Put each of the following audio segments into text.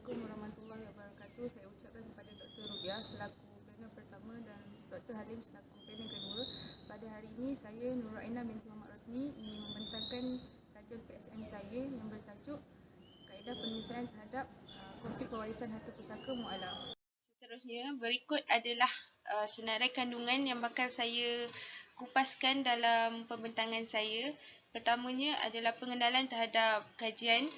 Assalamualaikum warahmatullahi wabarakatuh. Saya ucapkan kepada Dr. Rubiah selaku panel pertama dan Dr. Halim selaku panel kedua. Pada hari ini saya Nur Aina binti Muhammad Rosni ingin membentangkan kajian PSM saya yang bertajuk Kaedah Penyelesaian Terhadap Konflik Pewarisan Harta Pusaka Mu'alaf. Seterusnya berikut adalah senarai kandungan yang bakal saya kupaskan dalam pembentangan saya. Pertamanya adalah pengenalan terhadap kajian.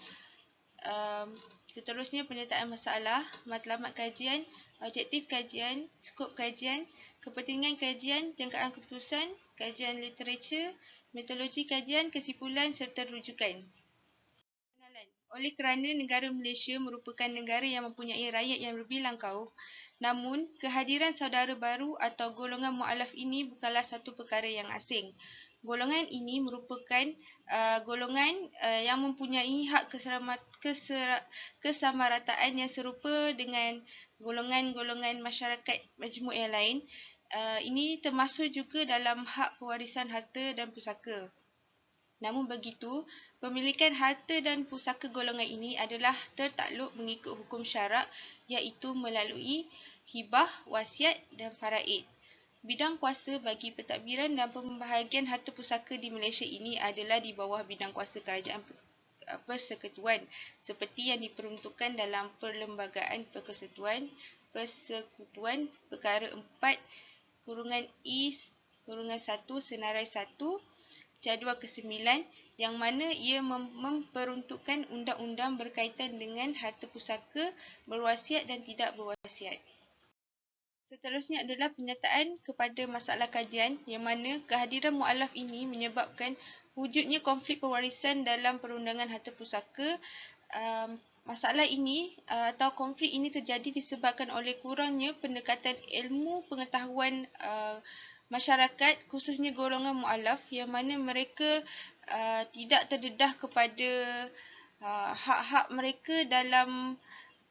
Seterusnya penyertaan masalah, matlamat kajian, objektif kajian, skop kajian, kepentingan kajian, jangkaan keputusan, kajian literatur, metodologi kajian, kesimpulan serta rujukan. Pengenalan. Oleh kerana negara Malaysia merupakan negara yang mempunyai rakyat yang berbilang kaum, namun kehadiran saudara baru atau golongan mu'alaf ini bukanlah satu perkara yang asing. Golongan ini merupakan golongan yang mempunyai hak kesamarataan yang serupa dengan golongan-golongan masyarakat majmuk yang lain. Ini termasuk juga dalam hak pewarisan harta dan pusaka. Namun begitu, pemilikan harta dan pusaka golongan ini adalah tertakluk mengikut hukum syarak, iaitu melalui hibah, wasiat dan faraid. Bidang kuasa bagi pentadbiran dan pembahagian harta pusaka di Malaysia ini adalah di bawah bidang kuasa kerajaan persekutuan seperti yang diperuntukkan dalam Perlembagaan Persekutuan Perkara 4-I-1 Senarai 1 Jadual ke-9 yang mana ia memperuntukkan undang-undang berkaitan dengan harta pusaka, berwasiat dan tidak berwasiat. Seterusnya adalah penyataan kepada masalah kajian yang mana kehadiran mu'alaf ini menyebabkan wujudnya konflik pewarisan dalam perundangan harta pusaka. Masalah ini atau konflik ini terjadi disebabkan oleh kurangnya pendekatan ilmu pengetahuan masyarakat, khususnya golongan mu'alaf yang mana mereka tidak terdedah kepada hak-hak mereka dalam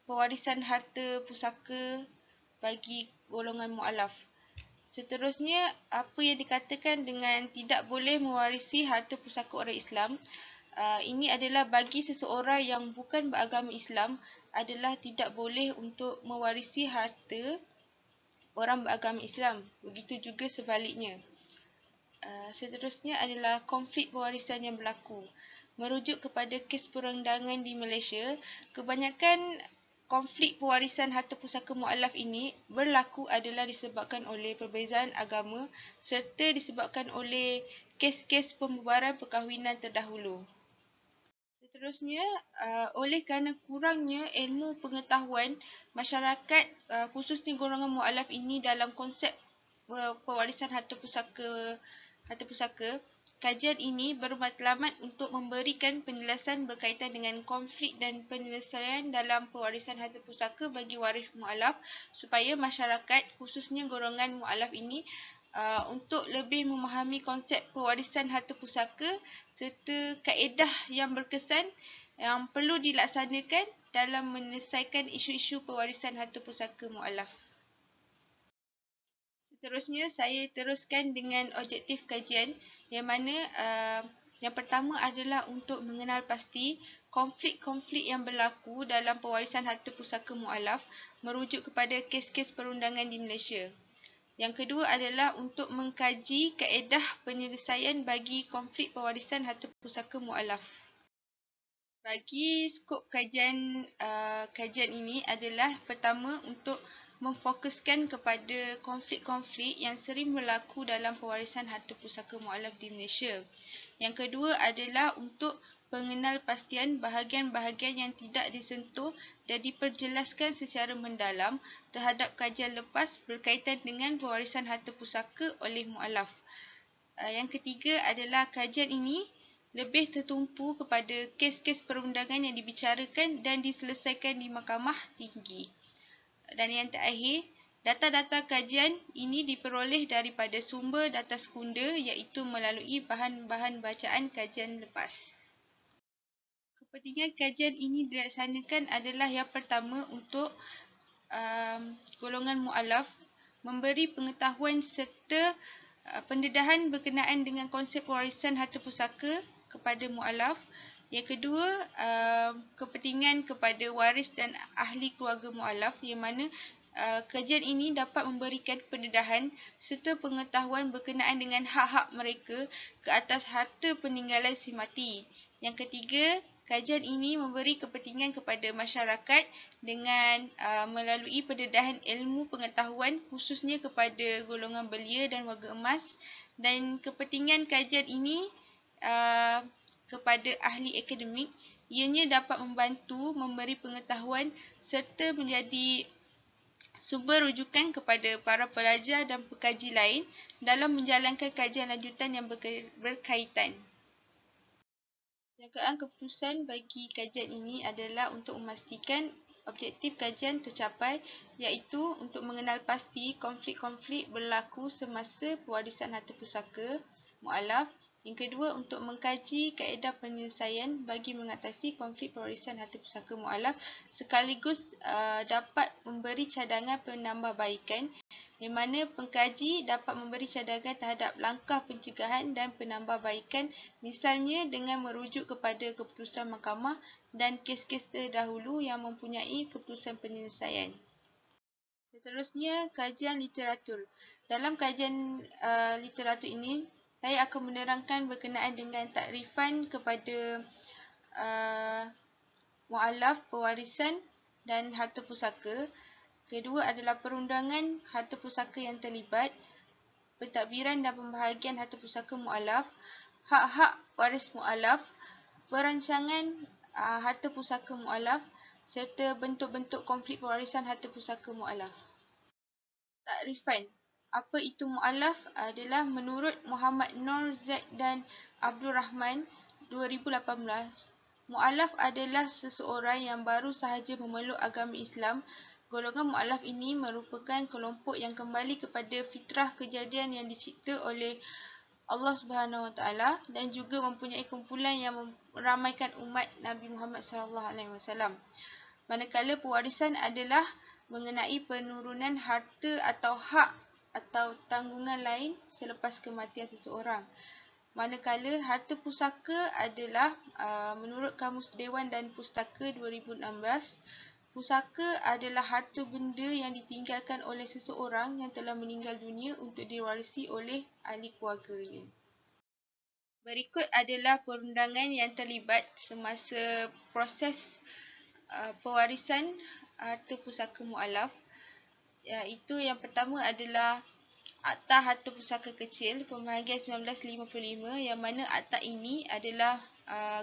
pewarisan harta pusaka bagi golongan mu'alaf. Seterusnya, apa yang dikatakan dengan tidak boleh mewarisi harta pusaka orang Islam, ini adalah bagi seseorang yang bukan beragama Islam adalah tidak boleh untuk mewarisi harta orang beragama Islam. Begitu juga sebaliknya. Seterusnya adalah konflik pewarisan yang berlaku. Merujuk kepada kes perundangan di Malaysia, kebanyakan konflik pewarisan harta pusaka mu'alaf ini berlaku adalah disebabkan oleh perbezaan agama serta disebabkan oleh kes-kes pembubaran perkahwinan terdahulu. Seterusnya, oleh kerana kurangnya ilmu pengetahuan masyarakat, khususnya golongan mu'alaf ini dalam konsep pewarisan harta pusaka, kajian ini bermatlamat untuk memberikan penjelasan berkaitan dengan konflik dan penyelesaian dalam pewarisan harta pusaka bagi waris mu'alaf supaya masyarakat, khususnya golongan mu'alaf ini, untuk lebih memahami konsep pewarisan harta pusaka serta kaedah yang berkesan yang perlu dilaksanakan dalam menyelesaikan isu-isu pewarisan harta pusaka mu'alaf. Seterusnya, saya teruskan dengan objektif kajian yang mana yang pertama adalah untuk mengenal pasti konflik-konflik yang berlaku dalam pewarisan harta pusaka mu'alaf merujuk kepada kes-kes perundangan di Malaysia. Yang kedua adalah untuk mengkaji kaedah penyelesaian bagi konflik pewarisan harta pusaka mu'alaf. Bagi skop kajian ini adalah pertama untuk memfokuskan kepada konflik-konflik yang sering berlaku dalam pewarisan harta pusaka mu'alaf di Malaysia. Yang kedua adalah untuk pengenalpastian bahagian-bahagian yang tidak disentuh dan diperjelaskan secara mendalam terhadap kajian lepas berkaitan dengan pewarisan harta pusaka oleh mu'alaf. Yang ketiga adalah kajian ini lebih tertumpu kepada kes-kes perundangan yang dibicarakan dan diselesaikan di mahkamah tinggi. Dan yang terakhir, data-data kajian ini diperoleh daripada sumber data sekunder iaitu melalui bahan-bahan bacaan kajian lepas. Kepentingan kajian ini dilaksanakan adalah yang pertama untuk golongan mu'alaf memberi pengetahuan serta pendedahan berkenaan dengan konsep pewarisan harta pusaka kepada mu'alaf. Yang kedua, kepentingan kepada waris dan ahli keluarga mualaf, yang mana kajian ini dapat memberikan pendedahan serta pengetahuan berkenaan dengan hak-hak mereka ke atas harta peninggalan si mati. Yang ketiga, kajian ini memberi kepentingan kepada masyarakat dengan melalui pendedahan ilmu pengetahuan khususnya kepada golongan belia dan warga emas, dan kepentingan kajian ini kepada ahli akademik, ianya dapat membantu memberi pengetahuan serta menjadi sumber rujukan kepada para pelajar dan pekaji lain dalam menjalankan kajian lanjutan yang berkaitan. Jangkaan keputusan bagi kajian ini adalah untuk memastikan objektif kajian tercapai, iaitu untuk mengenal pasti konflik-konflik berlaku semasa pewarisan harta pusaka mualaf. Yang kedua, untuk mengkaji kaedah penyelesaian bagi mengatasi konflik pewarisan harta pusaka mualaf, sekaligus dapat memberi cadangan penambahbaikan, di mana pengkaji dapat memberi cadangan terhadap langkah pencegahan dan penambahbaikan, misalnya dengan merujuk kepada keputusan mahkamah dan kes-kes terdahulu yang mempunyai keputusan penyelesaian. Seterusnya, kajian literatur. Dalam kajian literatur ini, saya akan menerangkan berkenaan dengan takrifan kepada mualaf, pewarisan dan harta pusaka. Kedua adalah perundangan harta pusaka yang terlibat, pentadbiran dan pembahagian harta pusaka mualaf, hak-hak waris mualaf, perancangan harta pusaka mualaf, serta bentuk-bentuk konflik pewarisan harta pusaka mualaf. Takrifan. Apa itu mualaf adalah menurut Muhammad Noor Zaid dan Abdul Rahman 2018, mualaf adalah seseorang yang baru sahaja memeluk agama Islam. Golongan mualaf ini merupakan kelompok yang kembali kepada fitrah kejadian yang dicipta oleh Allah Subhanahu Wa Taala dan juga mempunyai kumpulan yang meramaikan umat Nabi Muhammad SAW. Manakala pewarisan adalah mengenai penurunan harta atau hak atau tanggungan lain selepas kematian seseorang. Manakala harta pusaka adalah menurut Kamus Dewan dan Pustaka 2016, pusaka adalah harta benda yang ditinggalkan oleh seseorang yang telah meninggal dunia untuk diwarisi oleh ahli keluarganya. Berikut adalah perundangan yang terlibat semasa proses pewarisan harta pusaka mualaf. Iaitu yang pertama adalah Akta Harta Pusaka Kecil Pembahagian 1955, yang mana akta ini adalah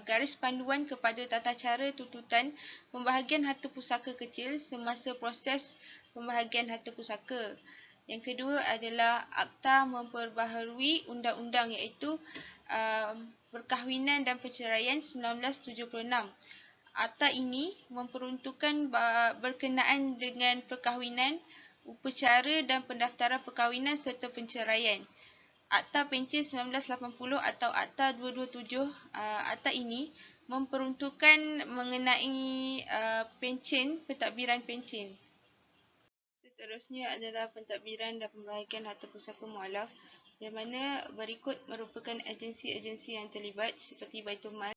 garis panduan kepada tata cara tuntutan pembahagian harta pusaka kecil semasa proses pembahagian harta pusaka. Yang kedua adalah Akta Memperbaharui Undang-Undang, iaitu Perkahwinan dan Perceraian 1976. Akta ini memperuntukkan berkenaan dengan perkahwinan, upacara dan pendaftaran perkahwinan serta penceraian. Akta Pencen 1980 atau Akta 227, akta ini memperuntukkan mengenai pencen, pentadbiran pencen. Seterusnya adalah pentadbiran dan pembahagian harta pusaka mualaf, yang mana berikut merupakan agensi-agensi yang terlibat seperti Baitul Mal,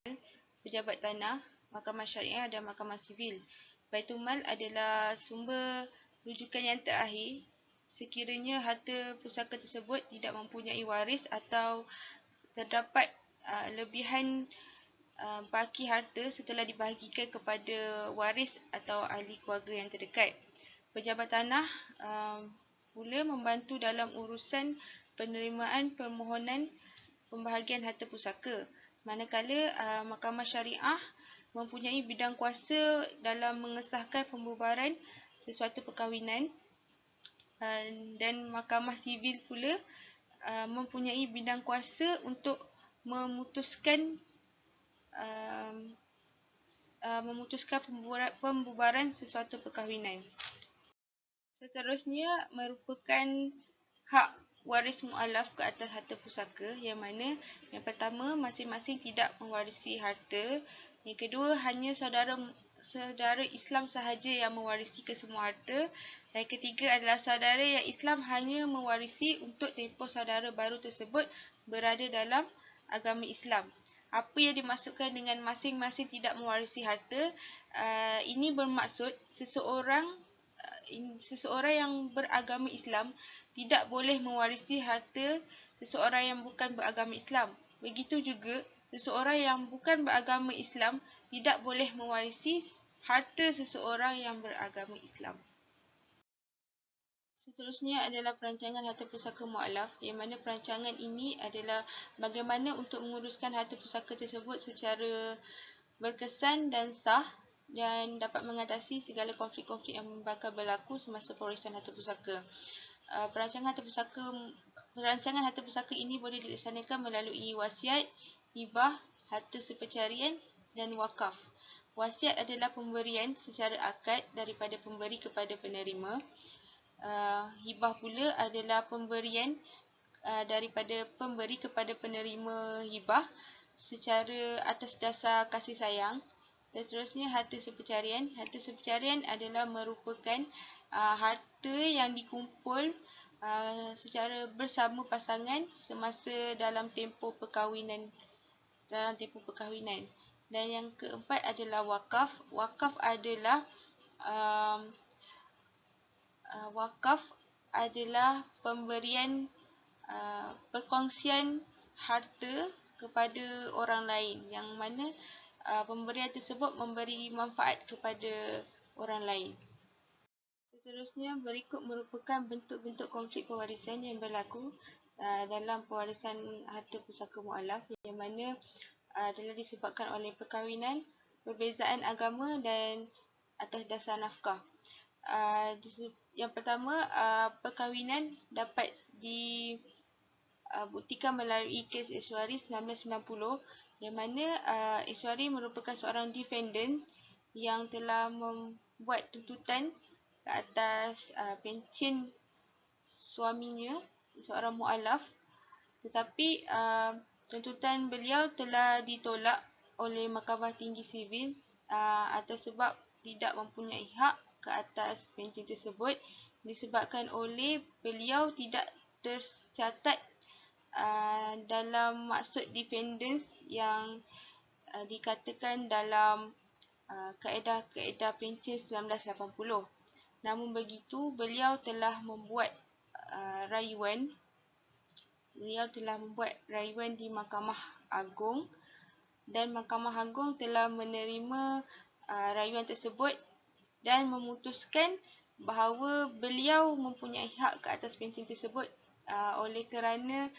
Pejabat Tanah, Mahkamah Syariah dan Mahkamah Sivil. Baitul Mal adalah sumber rujukan yang terakhir sekiranya harta pusaka tersebut tidak mempunyai waris atau terdapat lebihan baki harta setelah dibahagikan kepada waris atau ahli keluarga yang terdekat. Pejabat Tanah pula membantu dalam urusan penerimaan permohonan pembahagian harta pusaka. Manakala Mahkamah Syariah mempunyai bidang kuasa dalam mengesahkan pembubaran sesuatu perkahwinan, dan Mahkamah Sivil pula mempunyai bidang kuasa untuk memutuskan pembubaran sesuatu perkahwinan. Seterusnya merupakan hak waris mualaf ke atas harta pusaka, yang mana yang pertama, masing-masing tidak mewarisi harta. Yang kedua, hanya saudara Islam sahaja yang mewarisi kesemua harta. Dan ketiga adalah saudara yang Islam hanya mewarisi untuk tempoh saudara baru tersebut berada dalam agama Islam. Apa yang dimaksudkan dengan masing-masing tidak mewarisi harta? Ini bermaksud seseorang yang beragama Islam tidak boleh mewarisi harta seseorang yang bukan beragama Islam. Begitu juga seseorang yang bukan beragama Islam tidak boleh mewarisi harta seseorang yang beragama Islam. Seterusnya adalah perancangan harta pusaka mu'alaf, yang mana perancangan ini adalah bagaimana untuk menguruskan harta pusaka tersebut secara berkesan dan sah dan dapat mengatasi segala konflik-konflik yang bakal berlaku semasa pewarisan harta pusaka. Perancangan harta pusaka ini boleh dilaksanakan melalui wasiat, hibah, harta sepercarian dan wakaf. Wasiat adalah pemberian secara akad daripada pemberi kepada penerima. Hibah pula adalah pemberian daripada pemberi kepada penerima hibah secara atas dasar kasih sayang. Seterusnya harta sepercarian. Harta sepercarian adalah merupakan harta yang dikumpul secara bersama pasangan semasa dalam tempoh perkahwinan. Dan yang keempat adalah wakaf. Wakaf adalah pemberian perkongsian harta kepada orang lain, yang mana pemberian tersebut memberi manfaat kepada orang lain. Seterusnya, berikut merupakan bentuk-bentuk konflik pewarisan yang berlaku dalam pewarisan harta pusaka mu'alaf, yang mana adalah disebabkan oleh perkahwinan, perbezaan agama dan atas dasar nafkah. Yang pertama, perkahwinan dapat dibuktikan melalui kes Eswari 1990, yang mana Eswari merupakan seorang defendant yang telah membuat tuntutan ke atas pencen suaminya, seorang mu'alaf, tetapi tuntutan beliau telah ditolak oleh Mahkamah Tinggi Sivil atas sebab tidak mempunyai hak ke atas pencen tersebut, disebabkan oleh beliau tidak tercatat dalam maksud defendants yang dikatakan dalam kaedah-kaedah pencen 1980. Namun begitu, beliau telah membuat rayuan di Mahkamah Agung, dan Mahkamah Agung telah menerima rayuan tersebut dan memutuskan bahawa beliau mempunyai hak ke atas pencen tersebut oleh kerana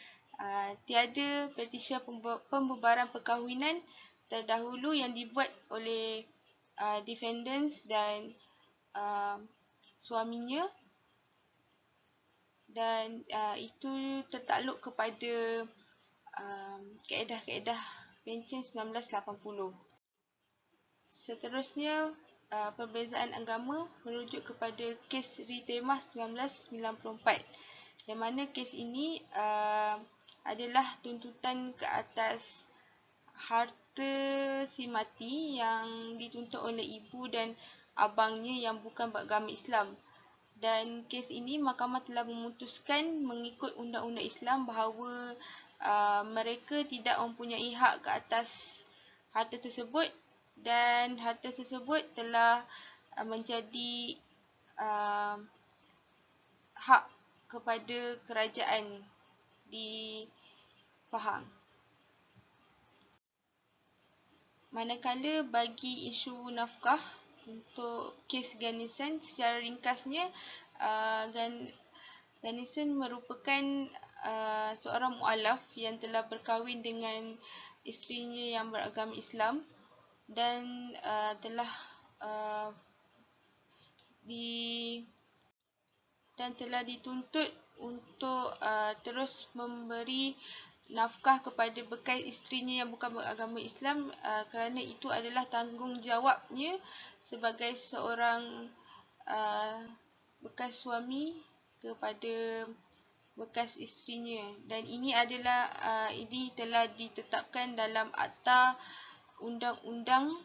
tiada petisyen pembubaran perkahwinan terdahulu yang dibuat oleh defendants dan suaminya, dan itu tertakluk kepada kaedah-kaedah pencen 1980. Seterusnya, perbezaan agama merujuk kepada kes Ritemah 1994, yang mana kes ini adalah tuntutan ke atas harta si mati yang dituntut oleh ibu dan abangnya yang bukan beragama Islam. Dan kes ini mahkamah telah memutuskan mengikut undang-undang Islam bahawa mereka tidak mempunyai hak ke atas harta tersebut, dan harta tersebut telah menjadi hak kepada kerajaan di Pahang. Manakala bagi isu nafkah untuk kes Ganesan, secara ringkasnya, Ganesan merupakan seorang mu'alaf yang telah berkahwin dengan isterinya yang beragama Islam, dan telah dituntut untuk terus memberi nafkah kepada bekas isterinya yang bukan beragama Islam, kerana itu adalah tanggungjawabnya sebagai seorang bekas suami kepada bekas isterinya. Dan ini telah ditetapkan dalam Akta Undang-Undang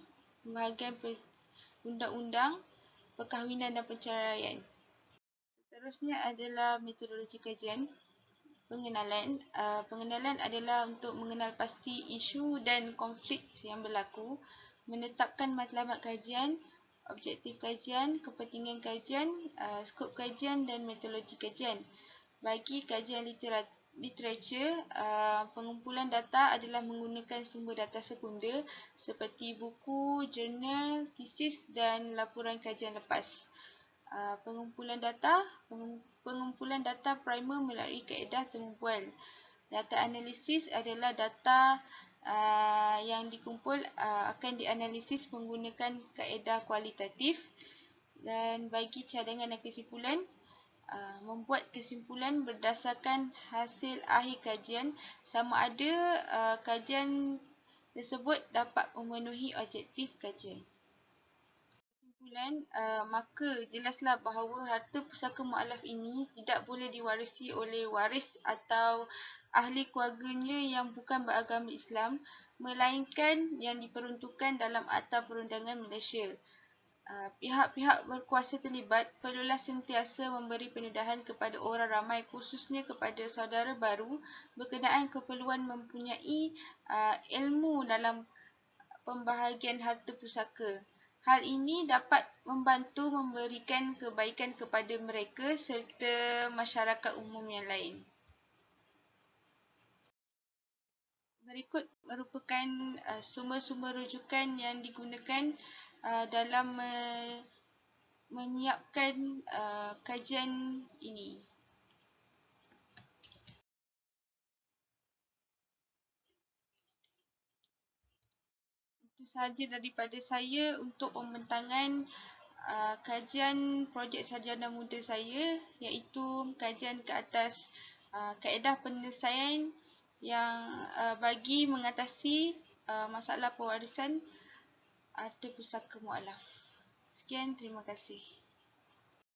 Bahagian Undang-Undang Perkahwinan dan Perceraian. Seterusnya adalah metodologi kajian. Pengenalan. Pengenalan adalah untuk mengenal pasti isu dan konflik yang berlaku, menetapkan matlamat kajian, objektif kajian, kepentingan kajian, skop kajian dan metodologi kajian. Bagi kajian literatur, pengumpulan data adalah menggunakan sumber data sekunder seperti buku, jurnal, tesis dan laporan kajian lepas. Pengumpulan data primer melalui kaedah temumpuan. Data analisis adalah data yang dikumpul akan dianalisis menggunakan kaedah kualitatif. Dan bagi cadangan dan kesimpulan, membuat kesimpulan berdasarkan hasil akhir kajian sama ada kajian tersebut dapat memenuhi objektif kajian. Maka jelaslah bahawa harta pusaka mualaf ini tidak boleh diwarisi oleh waris atau ahli keluarganya yang bukan beragama Islam, melainkan yang diperuntukkan dalam Akta Perundangan Malaysia. Pihak-pihak berkuasa terlibat perlulah sentiasa memberi pendedahan kepada orang ramai, khususnya kepada saudara baru berkenaan keperluan mempunyai ilmu dalam pembahagian harta pusaka. Hal ini dapat membantu memberikan kebaikan kepada mereka serta masyarakat umum yang lain. Berikut merupakan sumber-sumber rujukan yang digunakan dalam menyiapkan kajian ini. Itu sahaja daripada saya untuk pembentangan kajian projek sarjana muda saya, iaitu kajian ke atas kaedah penyelesaian yang bagi mengatasi masalah pewarisan harta pusaka mualaf. Sekian, terima kasih.